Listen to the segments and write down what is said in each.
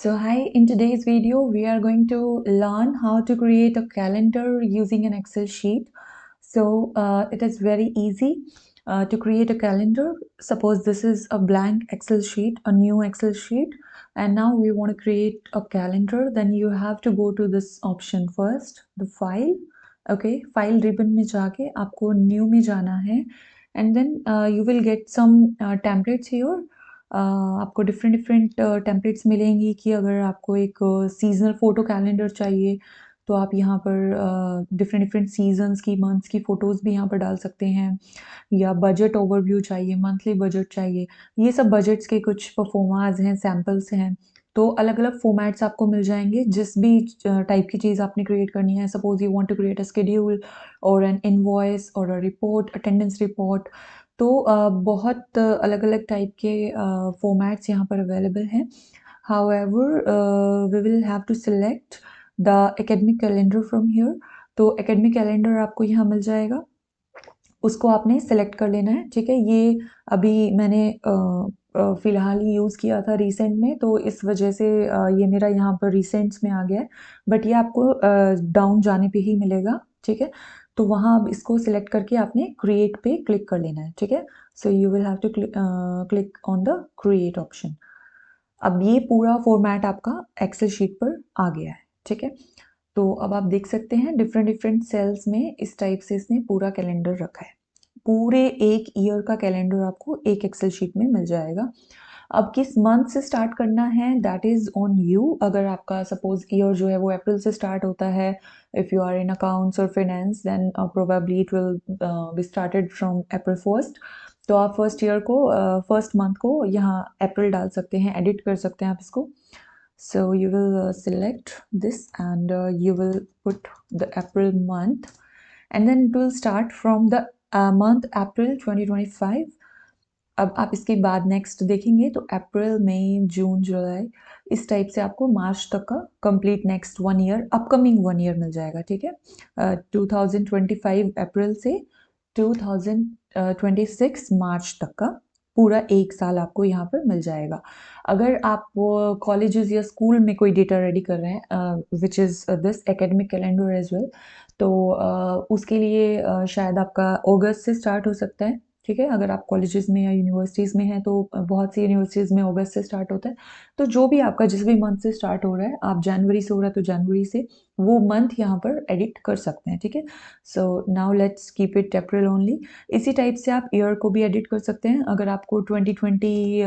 So hi, in today's video, we are going to learn how to create a calendar using an Excel sheet. So it is very easy to create a calendar. Suppose this is a blank Excel sheet, a new Excel sheet, and now we want to create a calendar. Then you have to go to this option first, the file. Okay, file ribbon में जाके आपको new में जाना है, and then you will get some templates here. आपको different different templates मिलेंगी कि अगर आपको एक सीजनल फ़ोटो कैलेंडर चाहिए तो आप यहाँ पर डिफरेंट डिफरेंट सीजन्स की मंथ्स की फ़ोटोज़ भी यहाँ पर डाल सकते हैं, या बजट ओवरव्यू चाहिए, मंथली बजट चाहिए। ये सब बजट्स के कुछ परफॉर्मास हैं, सैम्पल्स हैं। तो अलग अलग फॉर्मेट्स आपको मिल जाएंगे जिस भी टाइप की चीज़ आपने क्रिएट करनी है। Suppose you want to create a schedule और एन इनवॉइस और अ रिपोर्ट, अटेंडेंस रिपोर्ट। तो बहुत अलग-अलग टाइप के फॉर्मेट्स यहाँ पर अवेलेबल हैं। However we will have to select the academic calendar from here. तो एकेडमिक कैलेंडर आपको यहाँ मिल जाएगा, उसको आपने सेलेक्ट कर लेना है, ठीक है। ये अभी मैंने फ़िलहाल ही यूज़ किया था रिसेंट में, तो इस वजह से ये मेरा यहाँ पर रिसेंट्स में आ गया है, बट ये आपको डाउन जाने पे ही मिलेगा, ठीक है। तो वहाँ अब इसको सिलेक्ट करके आपने क्रिएट पे क्लिक कर लेना है, ठीक है। So you will have to click on the create option. अब ये पूरा फॉर्मेट आपका एक्सेल शीट पर आ गया है, ठीक है। तो अब आप देख सकते हैं डिफरेंट डिफरेंट सेल्स में इस टाइप से इसने पूरा कैलेंडर रखा है। पूरे एक ईयर का कैलेंडर आपको एक एक्सेल शीट में मिल जाएगा। अब किस मंथ से स्टार्ट करना है दैट इज़ ऑन यू। अगर आपका सपोज ईयर जो है वो अप्रैल से स्टार्ट होता है, if you are in accounts और finance, then probably it will be started from April 1st। तो आप फर्स्ट ईयर को फर्स्ट मंथ को यहाँ अप्रैल डाल सकते हैं, एडिट कर सकते हैं आप इसको। So you will select this and you will put the April month, and then it will start from the month April 2025. अब आप इसके बाद नेक्स्ट देखेंगे तो अप्रैल, मई, जून, जुलाई, इस टाइप से आपको मार्च तक का complete next 1 year, upcoming 1 year मिल जाएगा, ठीक है। 2025 अप्रैल से 2026 मार्च तक का पूरा 1 साल आपको यहाँ पर मिल जाएगा। अगर आप कॉलेजेस या स्कूल में कोई डेटा रेडी कर रहे हैं which is this academic calendar as well, तो उसके लिए शायद आपका अगस्त से स्टार्ट हो सकता है, ठीक है। अगर आप कॉलेजेस में या यूनिवर्सिटीज़ में हैं तो बहुत सी यूनिवर्सिटीज़ में अगस्त से स्टार्ट होता है। तो जो भी आपका जिस भी मंथ से स्टार्ट हो रहा है, आप जनवरी से हो रहा है तो जनवरी से वो मंथ यहाँ पर एडिट कर सकते हैं, ठीक है। So now let's keep it April only. इसी टाइप से आप ईयर को भी एडिट कर सकते हैं। अगर आपको 2020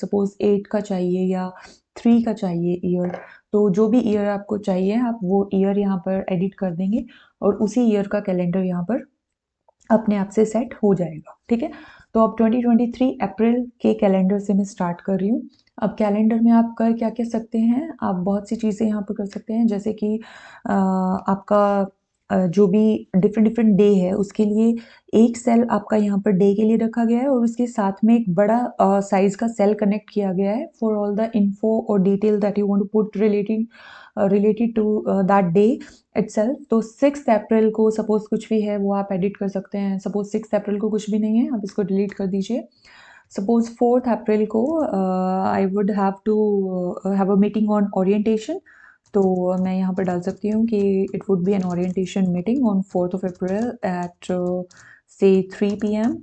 सपोज 8 का चाहिए या 3 का चाहिए ईयर, तो जो भी ईयर आपको चाहिए आप वो ईयर यहाँ पर एडिट कर देंगे और उसी ईयर का कैलेंडर यहाँ पर अपने आप से सेट हो जाएगा, ठीक है। तो अब 2023 अप्रैल के कैलेंडर से मैं स्टार्ट कर रही हूँ। अब कैलेंडर में आप कर क्या क्या सकते हैं, आप बहुत सी चीज़ें यहाँ पर कर सकते हैं, जैसे कि आपका जो भी डिफरेंट डिफरेंट डे है उसके लिए एक सेल आपका यहाँ पर डे के लिए रखा गया है और उसके साथ में एक बड़ा साइज का सेल कनेक्ट किया गया है फॉर ऑल द इन्फो और detail that you want to put related to that day itself. तो 6 अप्रैल को सपोज कुछ भी है वो आप एडिट कर सकते हैं। सपोज 6 अप्रैल को कुछ भी नहीं है, आप इसको डिलीट कर दीजिए। सपोज 4th अप्रैल को I would have to have a meeting on orientation, तो मैं यहाँ पर डाल सकती हूँ कि it would be an orientation meeting on 4th of April at से 3 PM,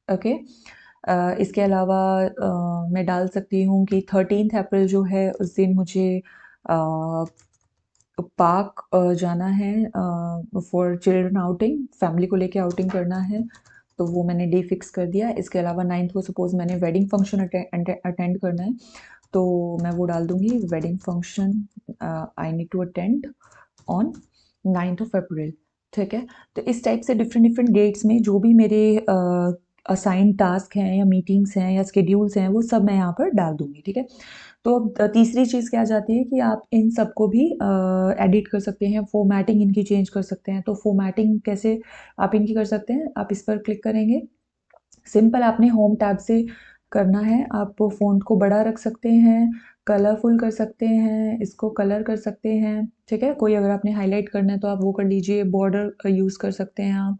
ओके। इसके अलावा मैं डाल सकती हूँ कि 13th अप्रैल जो है उस दिन मुझे पार्क जाना है फॉर चिल्ड्रन आउटिंग, फैमिली को लेके आउटिंग करना है, तो वो मैंने डे फिक्स कर दिया। इसके अलावा 9th को सपोज मैंने वेडिंग फंक्शन अटेंड करना है, तो मैं वो डाल दूंगी wedding function I need to attend on 9th of April, ठीक है। तो इस टाइप से डिफरेंट डिफरेंट डेट्स में जो भी मेरे असाइन टास्क हैं या मीटिंग्स हैं या स्केड्यूल्स हैं वो सब मैं यहाँ पर डाल दूंगी, ठीक है। तो अब तीसरी चीज़ क्या आ जाती है कि आप इन सबको भी एडिट कर सकते हैं, फॉर्मेटिंग इनकी चेंज कर सकते हैं। तो फॉर्मेटिंग कैसे आप इनकी कर सकते हैं, आप इस पर क्लिक करेंगे, सिंपल आपने होम टैब से करना है। आप फ़ॉन्ट को बड़ा रख सकते हैं, कलरफुल कर सकते हैं, इसको कलर कर सकते हैं, ठीक है। कोई अगर आपने हाईलाइट करना है तो आप वो कर लीजिए, बॉर्डर यूज़ कर सकते हैं आप,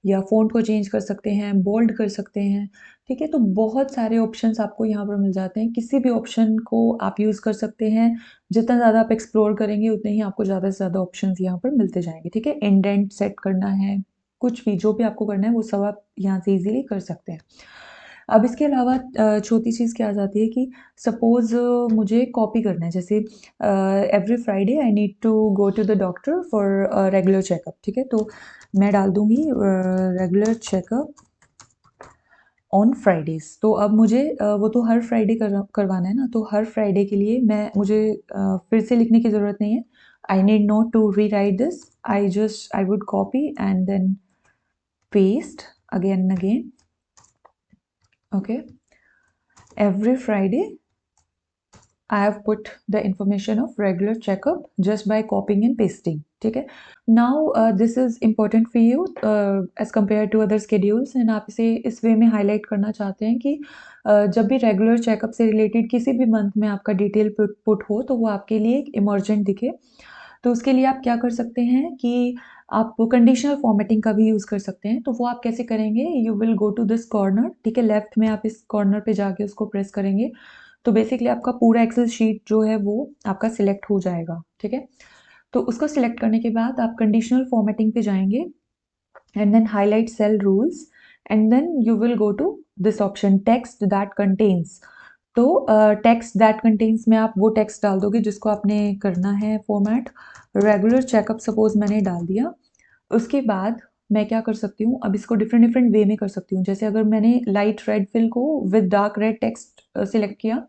या फ़ॉन्ट को चेंज कर सकते हैं, बोल्ड कर सकते हैं, ठीक है? तो बहुत सारे ऑप्शंस आपको यहाँ पर मिल जाते हैं, किसी भी ऑप्शन को आप यूज़ कर सकते हैं। जितना ज़्यादा आप एक्सप्लोर करेंगे उतने ही आपको ज़्यादा से ज़्यादा ऑप्शंस यहाँ पर मिलते जाएँगे, ठीक है? इंडेंट सेट करना है, कुछ भी जो भी आपको करना है वो सब आप यहाँ से ईज़िली कर सकते हैं। अब इसके अलावा चौथी चीज़ क्या आ जाती है कि सपोज़ मुझे कॉपी करना है, जैसे every Friday I need to go to the doctor for regular checkup, ठीक है? तो मैं डाल दूँगी रेगुलर चेकअप ऑन फ्राइडेज़। तो अब मुझे वो तो हर फ्राइडे करवाना है ना, तो हर फ्राइडे के लिए मुझे फिर से लिखने की ज़रूरत नहीं है। I need not to rewrite this, I would copy and then paste again and again, okay? Every Friday, I have put the information of regular checkup just by copying and pasting. ठीक है? Now this is important for you as compared to other schedules, and आप इसे इस वे में highlight करना चाहते हैं कि जब भी रेगुलर चेकअप से रिलेटेड किसी भी मंथ में आपका डिटेल पुट हो तो वो आपके लिए एक इमर्जेंट दिखे। तो उसके लिए आप क्या कर सकते हैं कि आप कंडीशनल फॉर्मेटिंग का भी यूज़ कर सकते हैं। तो वो आप कैसे करेंगे? You will go to this corner, ठीक है? लेफ्ट में आप इस कॉर्नर पे जाके उसको प्रेस करेंगे, तो बेसिकली आपका पूरा एक्सेल शीट जो है वो आपका सिलेक्ट हो जाएगा, ठीक है? तो उसको सिलेक्ट करने के बाद आप कंडीशनल फॉर्मेटिंग पे जाएँगे and then highlight cell rules and then you will go to this option text that contains। तो टेक्स्ट दैट कंटेन्स में आप वो टेक्स्ट डाल दोगे जिसको आपने करना है फॉर्मेट। रेगुलर चेकअप सपोज मैंने डाल दिया, उसके बाद मैं क्या कर सकती हूँ, अब इसको डिफरेंट डिफरेंट वे में कर सकती हूँ। जैसे अगर मैंने लाइट रेड फिल को with dark red text select किया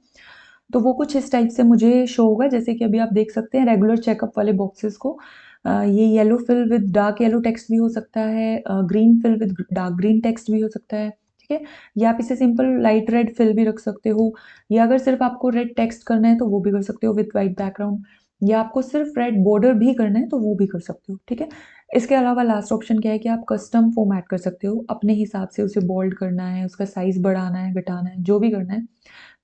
तो वो कुछ इस टाइप से मुझे शो होगा, जैसे कि अभी आप देख सकते हैं रेगुलर चेकअप वाले बॉक्सेस को। ये yellow fill with dark yellow text भी हो सकता है, green fill with dark green text भी हो सकता है, ठीक है? या आप इसे सिंपल लाइट रेड फिल भी रख सकते हो, या अगर सिर्फ आपको रेड टेक्स्ट करना है तो वो भी कर सकते हो विद वाइट बैकग्राउंड, या आपको सिर्फ रेड बॉर्डर भी करना है तो वो भी कर सकते हो, ठीक है? इसके अलावा लास्ट ऑप्शन क्या है कि आप कस्टम फॉर्मेट कर सकते हो, अपने हिसाब से उसे बोल्ड करना है, उसका साइज़ बढ़ाना है, घटाना है, जो भी करना है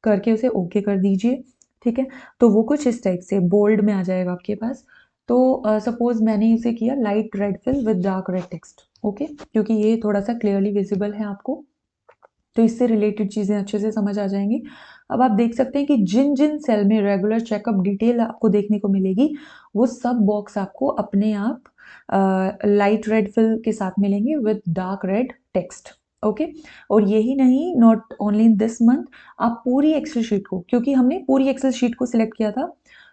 करके उसे ओके कर दीजिए, ठीक है? तो वो कुछ इस टाइप से बोल्ड में आ जाएगा आपके पास। तो सपोज़ मैंने इसे किया light red fill with dark red text, okay? क्योंकि ये थोड़ा-सा क्लियरली विज़िबल है आपको, तो इससे रिलेटेड चीज़ें अच्छे से समझ आ जाएँगी। अब आप देख सकते हैं कि जिन-जिन सेल में रेगुलर चेकअप डिटेल आपको देखने को मिलेगी, वो सब बॉक्स आपको अपने आप लाइट रेड फिल के साथ मिलेंगे with dark red text, okay? और यही नहीं, not only in this month, आप पूरी एक्सेल शीट को, क्योंकि हमने पूरी एक्सेल शीट को सिलेक्ट किया था,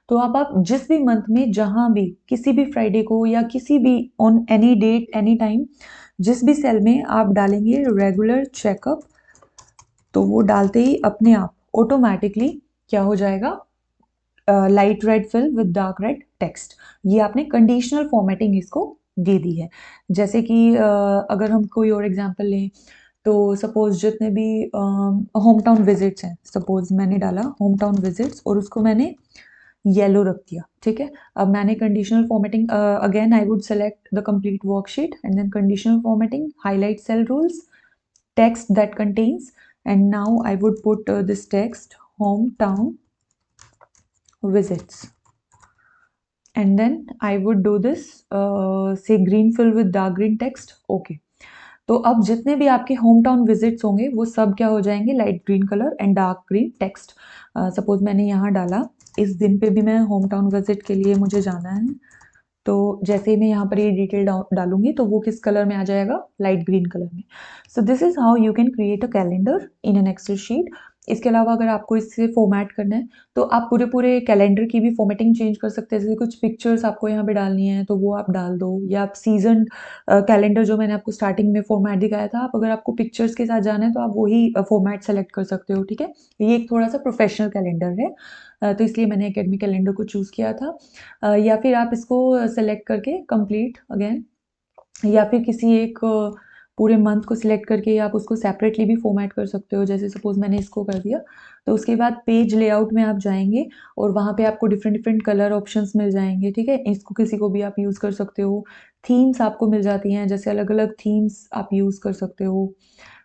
तो अब आप जिस भी मंथ में जहाँ भी किसी भी फ्राइडे को या किसी भी on any date, any time, जिस भी सेल में आप डालेंगे रेगुलर चेकअप, तो वो डालते ही अपने आप ऑटोमैटिकली क्या हो जाएगा, light red fill with dark red text. ये आपने कंडीशनल फॉर्मेटिंग इसको दे दी है। जैसे कि अगर हम कोई और एग्जांपल लें, तो सपोज़ जितने भी होम टाउन विज़िट्स हैं, सपोज़ मैंने डाला होम टाउन विज़िट्स और उसको मैंने येलो रख दिया, ठीक है? अब मैंने conditional formatting again I would select the complete worksheet and then conditional formatting, highlight cell rules, text that contains, and now I would put this text hometown visits, and then I would do this say green fill with dark green text, okay? तो अब जितने भी आपके home town visits होंगे वो सब क्या हो जाएंगे, light green colour and dark green text. Suppose मैंने यहाँ डाला, इस दिन पे भी मैं होम टाउन विजिट के लिए मुझे जाना है, तो जैसे ही मैं यहाँ पर ये डिटेल डालूंगी तो वो किस कलर में आ जाएगा, लाइट ग्रीन कलर में। So this is how you can create a calendar in an Excel sheet. इसके अलावा अगर आपको इससे फॉर्मेट करना है तो आप पूरे पूरे कैलेंडर की भी फॉर्मेटिंग चेंज कर सकते हैं। जैसे कुछ पिक्चर्स आपको यहाँ पे डालनी है तो वो आप डाल दो, या आप सीजन कैलेंडर जो मैंने आपको स्टार्टिंग में फॉर्मेट दिखाया था, आप अगर आपको पिक्चर्स के साथ जाना है तो आप वही फॉर्मेट सेलेक्ट कर सकते हो, ठीक है? ये एक थोड़ा सा प्रोफेशनल कैलेंडर है, तो इसलिए मैंने एकेडमी कैलेंडर को चूज़ किया था। या फिर आप इसको सेलेक्ट करके कंप्लीट अगेन, या फिर किसी एक पूरे मंथ को सिलेक्ट करके आप उसको सेपरेटली भी फॉर्मेट कर सकते हो। जैसे सपोज मैंने इसको कर दिया, तो उसके बाद पेज लेआउट में आप जाएंगे और वहाँ पे आपको डिफरेंट डिफरेंट कलर ऑप्शंस मिल जाएंगे, ठीक है? इसको किसी को भी आप यूज़ कर सकते हो। थीम्स आपको मिल जाती हैं, जैसे अलग अलग थीम्स आप यूज़ कर सकते हो।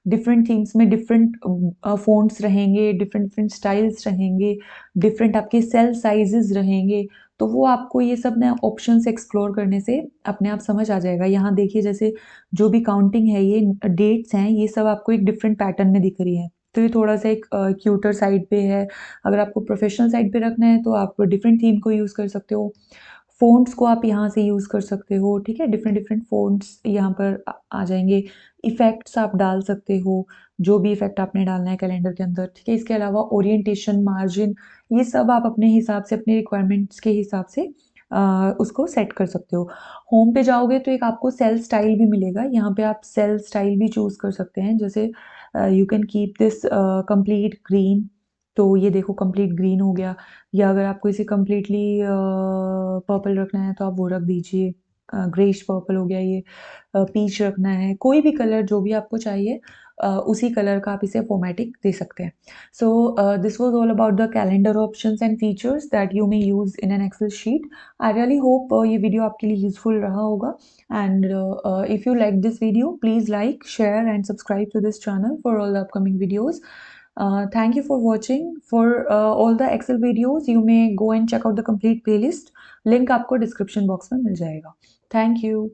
डिफरेंट थीम्स में डिफरेंट फ़ॉन्ट्स रहेंगे, डिफरेंट डिफरेंट स्टाइल्स रहेंगे, डिफरेंट आपके सेल साइज़ेज़ रहेंगे। तो वो आपको ये सब ना ऑप्शंस एक्सप्लोर करने से अपने आप समझ आ जाएगा। यहाँ देखिए जैसे जो भी काउंटिंग है ये डेट्स हैं, ये सब आपको एक डिफरेंट पैटर्न में दिख रही हैं। तो ये थोड़ा-सा एक क्यूटर साइड पे है। अगर आपको प्रोफेशनल साइड पे रखना है तो आप डिफरेंट थीम को यूज़ कर सकते हो। फ़ॉन्ट्स को आप यहाँ से यूज़ कर सकते हो, ठीक है? डिफरेंट डिफरेंट फ़ॉन्ट्स यहाँ पर आ जाएँगे। इफ़ेक्ट्स आप डाल सकते हो, जो भी इफ़ेक्ट आपने डालना है कैलेंडर के अंदर, ठीक है? इसके अलावा ओरिएंटेशन, मार्जिन ये सब आप अपने हिसाब से, अपने रिक्वायरमेंट्स के हिसाब से उसको सेट कर सकते हो। होम पे जाओगे तो एक आपको सेल स्टाइल भी मिलेगा, यहाँ पे आप सेल स्टाइल भी चूज़ कर सकते हैं। जैसे you can keep this complete green, तो ये देखो कंप्लीट ग्रीन हो गया। या अगर आपको इसे कंप्लीटली पर्पल रखना है तो आप वो रख दीजिए। ग्रेइश पर्पल हो गया ये। पीच रखना है, कोई भी कलर जो भी आपको चाहिए उसी कलर का आप इसे फॉर्मेटिक दे सकते हैं। So this was all about the calendar options and features that you may use in an Excel sheet. I really hope ये वीडियो आपके लिए यूज़फुल रहा होगा and if you like this video, please like, share and subscribe to this channel for all the upcoming videos. Thank you for watching. For all the Excel videos, you may go and check out the complete playlist. Link आपको description box में मिल जाएगा. Thank you.